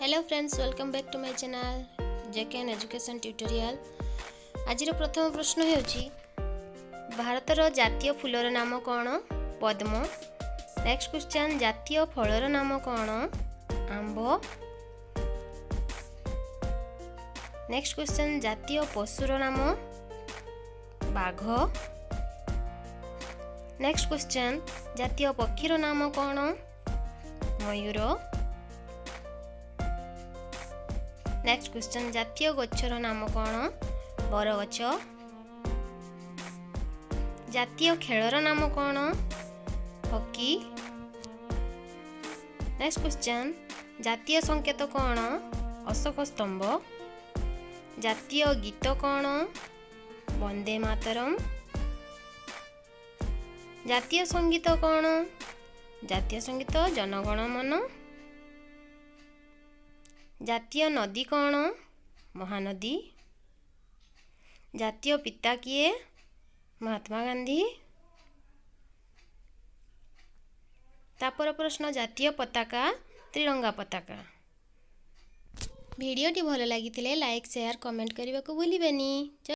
Hello friends, welcome back to my channel JKN education tutorial. आज प्रथम प्रश्न होची भारतर जातीय फूलर नाम कौन? पद्म। नेक्स्ट क्वेश्चन, जातीय फलर नाम कौन? आंब। नेक्स्ट क्वेश्चन, जातीय पशुर नाम? बाघ। नेक्स्ट क्वेश्चन, जातीय पक्षीर नाम कौन? मयूर। नेक्स्ट क्वेश्चन, जातीय गच्छर नाम कौन? बरगछ। जातीय खेलर नाम कौन? हॉकी। नेक्स्ट क्वेश्चन, जातीय संकेत कौन? अशोक स्तंभ। जातीय गीत कौन? वंदे मातरम। जातीय संगीत कौन? जातीय संगीत जनगण मन। जातीय नदी कौन? महानदी। जातीय पिता किए? महात्मा गांधी। तापर प्रश्न, जातीय पताका? त्रिरंगा पताका। वीडियोटी भल लगी लाइक शेयर कमेंट करने को भूलिबेनी।